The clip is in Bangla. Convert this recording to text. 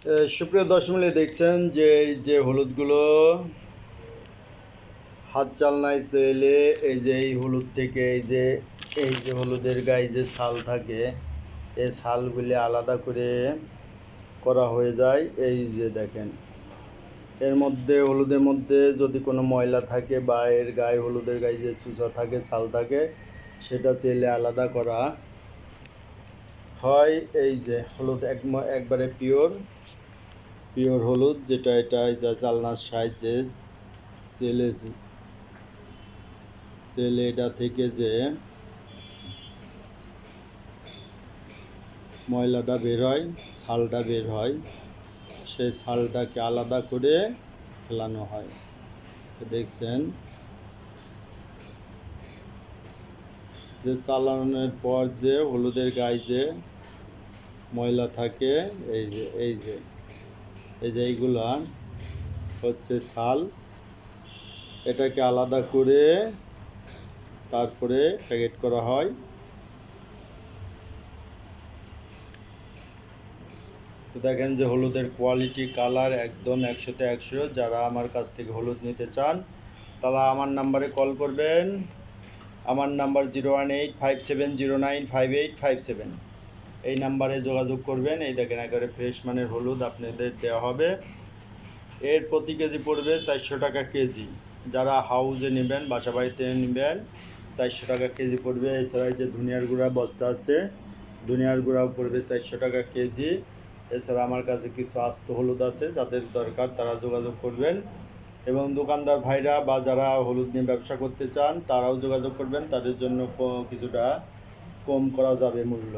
সুপ্রিয় দর্শক মণ্ডলী, দেখছেন যে এই যে হলুদগুলো হাত চালনায় চেলে এই হলুদ থেকে এই যে হলুদের গায়ে যে ছাল থাকে, এই ছালগুলি আলাদা করে করা হয়ে যায়। এই যে দেখেন, এর মধ্যে হলুদের মধ্যে যদি কোনো ময়লা থাকে বা এর গায়ে হলুদের গায়ে যে চুষা থাকে, ছাল থাকে, সেটা চেলে আলাদা করা হয়। এই যে হলুদ একবারে পিওর হলুদ, যেটা যা চালনার সাহায্যে চেলে এটা থেকে যে ময়লাটা বের হয়, ছালটা বের হয়, সেই ছালটাকে আলাদা করে ফেলানো হয়। দেখছেন যে চালানোর পর যে হলুদের গায়ে যে ময়লা থাকে, এইগুলা হচ্ছে ছাল। এটাকে আলাদা করে তারপরে প্যাকেট করা হয়। তো দেখেন যে হলুদের কোয়ালিটি, কালার একদম 100-তে 100। যারা আমার কাছ থেকে হলুদ নিতে চান তারা আমার নাম্বারে কল করবেন। আমার নাম্বার 01857095857। এই নাম্বারে যোগাযোগ করবেন। এই দেখেন একেবারে ফ্রেশ মানের হলুদ আপনাদের দেওয়া হবে। এর প্রতি কেজি পড়বে 400 টাকা কেজি। যারা হাউজে নেবেন, বাসা বাড়িতে নেবেন, 400 টাকা কেজি পড়বে। এছাড়া যে ধনিয়ার গুঁড়া বস্তা আছে, ধনিয়ার গুঁড়াও পড়বে 400 টাকা কেজি। এছাড়া আমার কাছে কিছু আস্ত হলুদ আছে, যাদের দরকার তারা যোগাযোগ করবেন। এবং দোকানদার ভাইরা বা যারা হলুদ নিয়ে ব্যবসা করতে চান তারাও যোগাযোগ করবেন, তাদের জন্য কিছুটা কম করা যাবে মূল্য।